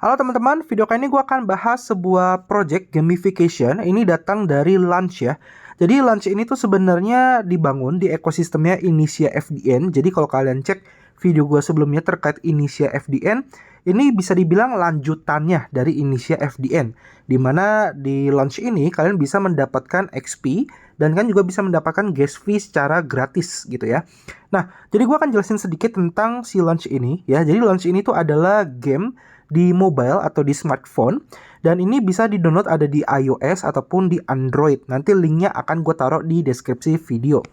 Halo teman-teman, video kali ini gue akan bahas sebuah project gamification. Ini datang dari Launch ya. Jadi Launch ini tuh sebenarnya dibangun di ekosistemnya Inisia FDN. Jadi kalau kalian cek video gue sebelumnya terkait Inisia FDN, ini bisa dibilang lanjutannya dari Inisia FDN. Dimana di Launch ini kalian bisa mendapatkan XP dan kan juga bisa mendapatkan gas fee secara gratis gitu ya. Nah, jadi gue akan jelasin sedikit tentang si Launch ini ya. Jadi Launch ini tuh adalah game di mobile atau di smartphone, dan ini bisa di-download ada di iOS ataupun di Android. Nanti linknya akan gue taruh di deskripsi video.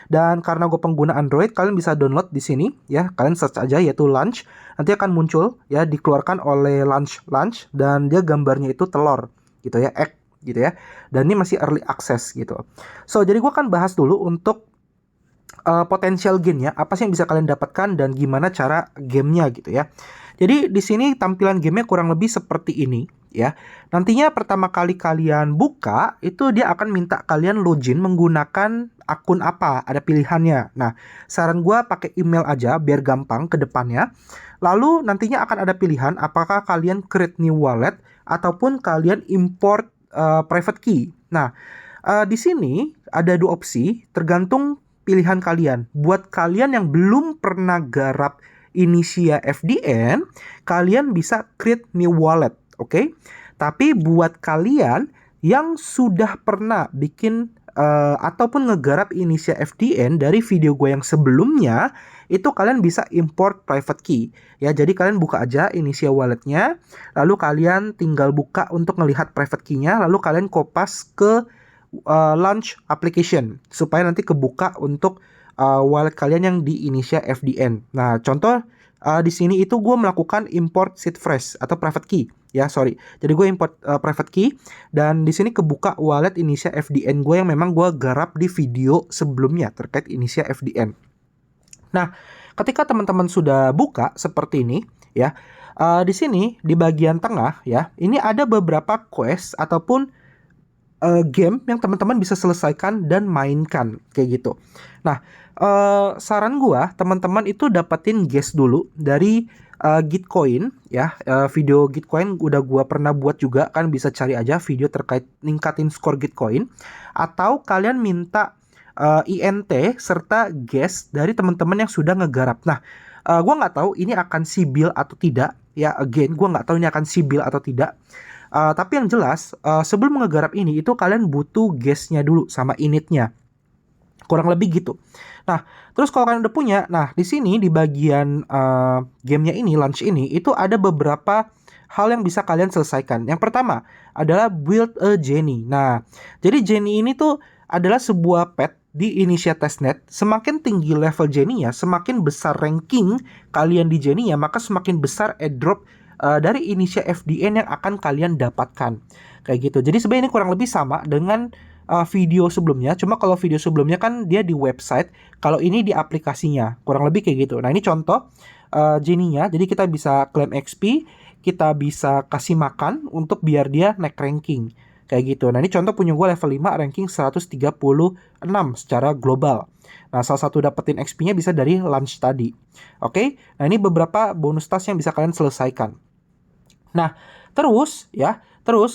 Dan karena gue pengguna Android, kalian bisa download di sini ya. Kalian search aja yaitu Launch. Nanti akan muncul ya, dikeluarkan oleh Launch dan dia gambarnya itu telur gitu ya, egg gitu ya. Dan ini masih early access gitu. So, jadi gue akan bahas dulu untuk potensial gain-nya, apa sih yang bisa kalian dapatkan dan gimana cara gamenya gitu ya. Jadi di sini tampilan gamenya kurang lebih seperti ini ya. Nantinya pertama kali kalian buka itu dia akan minta kalian login menggunakan akun apa, ada pilihannya. Nah, saran gue pakai email aja biar gampang ke depannya. Lalu nantinya akan ada pilihan apakah kalian create new wallet ataupun kalian import private key. Nah, di sini ada dua opsi tergantung pilihan kalian. Buat kalian yang belum pernah garap Inisia FDN, kalian bisa create new wallet, oke? Tapi buat kalian yang sudah pernah bikin ataupun ngegarap Inisia FDN dari video gue yang sebelumnya, itu kalian bisa import private key. Ya, jadi kalian buka aja Inisia walletnya, lalu kalian tinggal buka untuk melihat private key-nya, lalu kalian kopas ke Launch application supaya nanti kebuka untuk wallet kalian yang di Inisia FDN. Nah, contoh di sini itu gue melakukan import seed phrase atau private key ya, sorry. Jadi gue import private key dan di sini kebuka wallet Inisia FDN gue yang memang gue garap di video sebelumnya terkait Inisia FDN. Nah, ketika teman-teman sudah buka seperti ini ya, di sini di bagian tengah ya, ini ada beberapa quest ataupun game yang teman-teman bisa selesaikan dan mainkan kayak gitu. Nah, saran gua teman-teman itu dapetin gas dulu dari Gitcoin ya. Video Gitcoin udah gua pernah buat juga, kan bisa cari aja video terkait ningkatin skor Gitcoin, atau kalian minta INT serta gas dari teman-teman yang sudah ngegarap. Nah, gua nggak tahu ini akan sibil atau tidak ya. Again, gua nggak tahu ini akan sibil atau tidak. Tapi yang jelas, sebelum ngegarap ini itu kalian butuh gasnya dulu sama initnya. Kurang lebih gitu. Nah, terus kalau kalian udah punya, nah di sini di bagian gamenya ini, Launch ini, itu ada beberapa hal yang bisa kalian selesaikan. Yang pertama adalah build a Genie. Nah, jadi Genie ini tuh adalah sebuah pet di Inisia Testnet. Semakin tinggi level Genie-nya, semakin besar ranking kalian di Genie-nya, maka semakin besar airdrop dari Inisia FDN yang akan kalian dapatkan. Kayak gitu. Jadi sebenarnya ini kurang lebih sama dengan video sebelumnya. Cuma kalau video sebelumnya kan dia di website, kalau ini di aplikasinya. Kurang lebih kayak gitu. Nah, ini contoh Genie-nya. Jadi kita bisa claim XP, kita bisa kasih makan untuk biar dia naik ranking. Kayak gitu. Nah, ini contoh punya gue level 5 ranking 136 secara global. Nah, salah satu dapetin XP-nya bisa dari Launch tadi. Oke? Nah, ini beberapa bonus task yang bisa kalian selesaikan. Nah, terus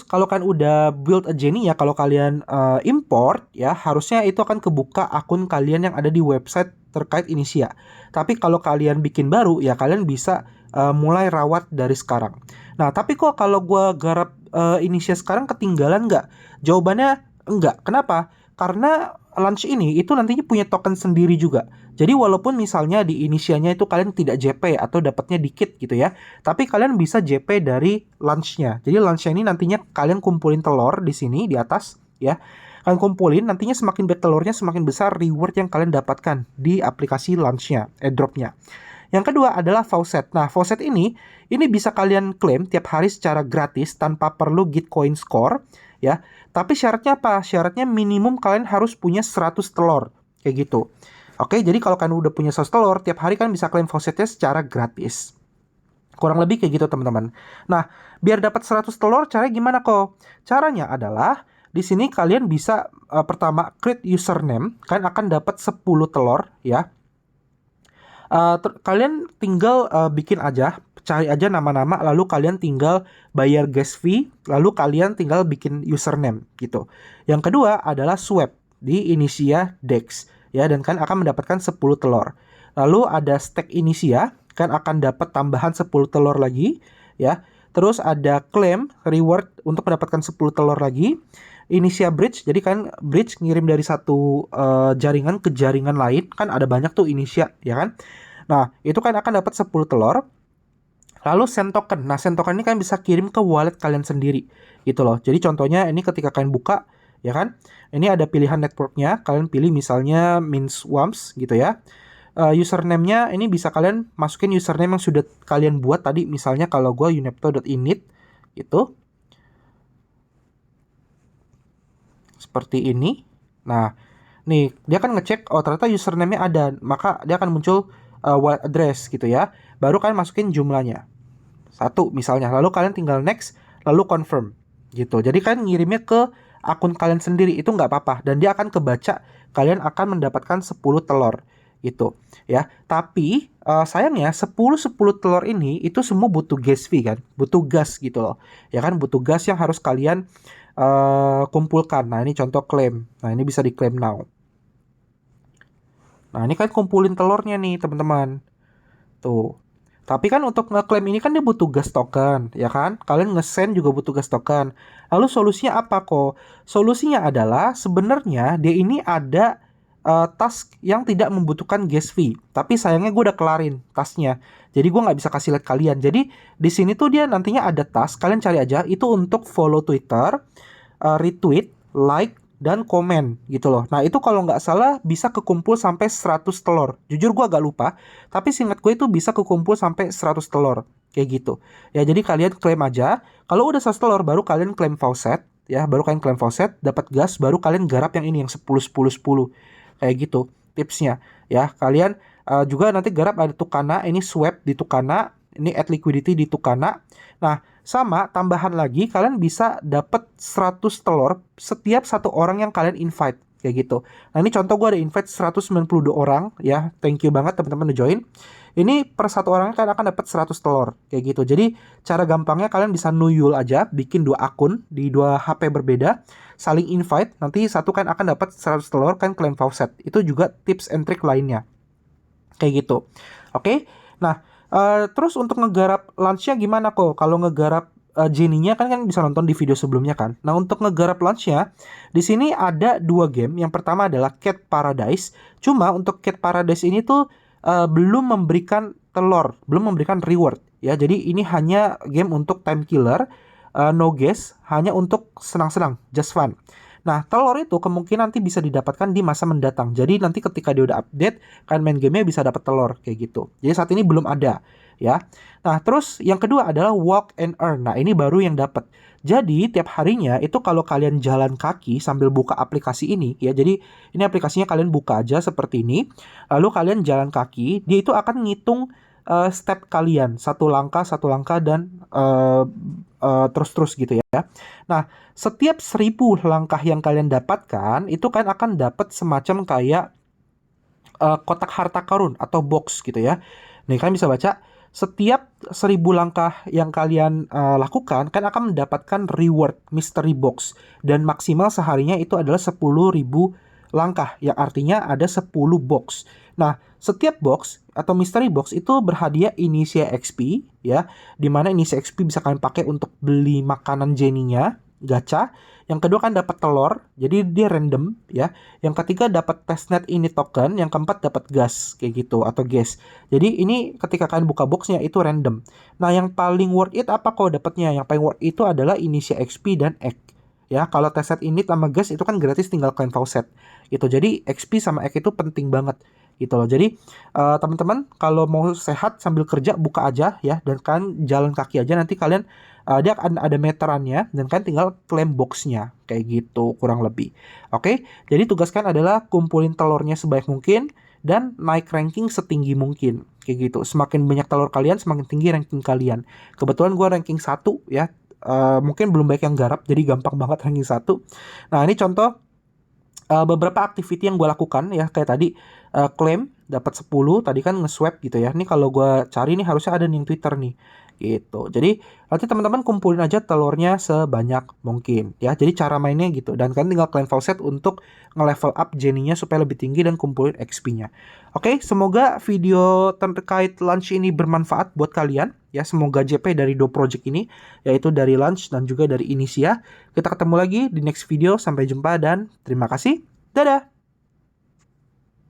kalau kalian udah build a Genie ya, kalau kalian import ya, harusnya itu akan kebuka akun kalian yang ada di website terkait Inisia. Tapi kalau kalian bikin baru ya, kalian bisa mulai rawat dari sekarang. Nah, tapi kok kalau gue garap Inisia sekarang ketinggalan nggak? Jawabannya enggak. Kenapa? Karena Launch ini itu nantinya punya token sendiri juga. Jadi walaupun misalnya di Inisianya itu kalian tidak JP atau dapatnya dikit gitu ya, tapi kalian bisa JP dari Launch-nya. Jadi Launch-nya ini nantinya kalian kumpulin telur di sini di atas ya. Kalian kumpulin, nantinya semakin banyak telurnya semakin besar reward yang kalian dapatkan di aplikasi Launch-nya, airdrop-nya. Yang kedua adalah faucet. Nah, faucet ini bisa kalian klaim tiap hari secara gratis tanpa perlu Gitcoin score ya. Tapi syaratnya apa? Syaratnya minimum kalian harus punya 100 telur. Kayak gitu. Oke, jadi kalau kalian udah punya 100 telur, tiap hari kalian bisa klaim faucetnya secara gratis. Kurang lebih kayak gitu, teman-teman. Nah, biar dapat 100 telur, caranya gimana kok? Caranya adalah di sini kalian bisa pertama create username, kalian akan dapat 10 telur ya. Kalian tinggal bikin aja cari aja nama-nama, lalu kalian tinggal bayar gas fee, lalu kalian tinggal bikin username gitu. Yang kedua adalah swap di Inisia Dex ya, dan kan akan mendapatkan 10 telur. Lalu ada stake Inisia, kan akan dapat tambahan 10 telur lagi ya. Terus ada claim reward untuk mendapatkan 10 telur lagi. Inisia Bridge, jadi kan bridge ngirim dari satu jaringan ke jaringan lain, kan ada banyak tuh Inisia ya kan. Nah, itu kan akan dapat 10 telur. Lalu send token. Nah, send token ini kan bisa kirim ke wallet kalian sendiri gitu loh. Jadi contohnya ini ketika kalian buka ya kan, ini ada pilihan networknya, kalian pilih misalnya Minswamps gitu ya. Username-nya ini bisa kalian masukin username yang sudah kalian buat tadi, misalnya kalau gue unepto.init gitu. Seperti ini. Nah, nih dia akan ngecek, oh ternyata username-nya ada, maka dia akan muncul wallet address gitu ya. Baru kalian masukin jumlahnya 1 misalnya, lalu kalian tinggal next, lalu confirm gitu. Jadi kalian ngirimnya ke akun kalian sendiri, itu nggak apa-apa, dan dia akan kebaca, kalian akan mendapatkan 10 telur gitu ya. Tapi sayangnya 10 telur ini itu semua butuh gas fee kan, butuh gas gitu loh ya kan, butuh gas yang harus kalian kumpulkan. Nah, ini contoh klaim. Nah, ini bisa diklaim now. Nah, ini kan kumpulin telurnya nih, teman-teman. Tuh. Tapi kan untuk ngeklaim ini kan dia butuh gas token, ya kan? Kalian nge-send juga butuh gas token. Lalu solusinya apa kok? Solusinya adalah sebenarnya dia ini ada task yang tidak membutuhkan gas fee. Tapi sayangnya gue udah kelarin tasknya. Jadi gue nggak bisa kasih lihat kalian. Jadi di sini tuh dia nantinya ada task. Kalian cari aja. Itu untuk follow Twitter, retweet, like, dan komen gitu loh. Nah, itu kalau nggak salah bisa kekumpul sampai 100 telur. Jujur gue agak lupa, tapi seingat gue itu bisa kekumpul sampai 100 telur. Kayak gitu. Ya, jadi kalian klaim aja. Kalau udah 100 telur, baru kalian klaim faucet. Ya, baru kalian klaim faucet, dapat gas, baru kalian garap yang ini, yang 10. Kayak gitu tipsnya. Ya, kalian juga nanti garap ada Tukana, ini swap di Tukana, ini add liquidity di Tukana. Nah, sama tambahan lagi kalian bisa dapat 100 telur setiap satu orang yang kalian invite kayak gitu. Nah, ini contoh gue ada invite 192 orang ya. Thank you banget teman-teman udah join. Ini per satu orang kalian akan dapat 100 telur kayak gitu. Jadi cara gampangnya kalian bisa nuyul aja, bikin 2 akun di 2 HP berbeda, saling invite, nanti satu kan akan dapat 100 telur kan claim faucet. Itu juga tips and trick lainnya. Kayak gitu. Oke. Nah, terus untuk ngegarap launch-nya gimana kok? Kalau ngegarap Genie-nya kan bisa nonton di video sebelumnya kan. Nah, untuk ngegarap launch-nya, di sini ada 2 game. Yang pertama adalah Cat Paradise. Cuma untuk Cat Paradise ini tuh belum memberikan telur, belum memberikan reward ya. Jadi ini hanya game untuk time killer, no gas, hanya untuk senang-senang, just fun. Nah, telur itu kemungkinan nanti bisa didapatkan di masa mendatang. Jadi nanti ketika dia udah update, kan main gamenya bisa dapat telur kayak gitu. Jadi saat ini belum ada ya. Nah, terus yang kedua adalah walk and earn. Nah, ini baru yang dapat. Jadi tiap harinya itu kalau kalian jalan kaki sambil buka aplikasi ini ya. Jadi ini aplikasinya kalian buka aja seperti ini. Lalu kalian jalan kaki, dia itu akan ngitung step kalian, satu langkah dan terus-terus gitu ya. Nah, setiap 1000 langkah yang kalian dapatkan itu kan akan dapat semacam kayak kotak harta karun atau box gitu ya. Nih kalian bisa baca, setiap 1000 langkah yang kalian lakukan kan akan mendapatkan reward mystery box, dan maksimal seharinya itu adalah 10.000 langkah, yang artinya ada 10 box. Nah, setiap box atau mystery box itu berhadiah Inisia XP ya, dimana Inisia XP bisa kalian pakai untuk beli makanan Genie-nya, gacha. Yang kedua kan dapat telur, jadi dia random ya. Yang ketiga dapat testnet ini token, yang keempat dapat gas kayak gitu atau gas. Jadi ini ketika kalian buka boxnya itu random. Nah, yang paling worth it apa kok dapatnya? Yang paling worth itu adalah Inisia XP dan egg. Ya, kalau testnet ini sama gas itu kan gratis, tinggal claim faucet gitu. Jadi XP sama egg itu penting banget gitu loh. Jadi teman-teman kalau mau sehat sambil kerja, buka aja ya, dan kan jalan kaki aja, nanti kalian dia akan ada meterannya, dan kan tinggal claim boxnya kayak gitu kurang lebih. Oke, jadi tugas kan adalah kumpulin telurnya sebanyak mungkin dan naik ranking setinggi mungkin kayak gitu. Semakin banyak telur kalian, semakin tinggi ranking kalian. Kebetulan gue ranking 1 ya. Mungkin belum banyak yang garap, jadi gampang banget ranking 1. Nah, ini contoh beberapa activity yang gue lakukan ya, kayak tadi claim dapat 10 tadi kan nge-swap gitu ya. Nih kalau gue cari nih harusnya ada nih yang Twitter nih gitu. Jadi nanti teman-teman kumpulin aja telurnya sebanyak mungkin ya. Jadi cara mainnya gitu, dan kalian tinggal claim faucet untuk nge-level up Jenny-nya supaya lebih tinggi dan kumpulin XP-nya. Oke, semoga video terkait launch ini bermanfaat buat kalian ya. Semoga JP dari dua project ini, yaitu dari launch dan juga dari Inisia. Kita ketemu lagi di next video. Sampai jumpa dan terima kasih. Dadah!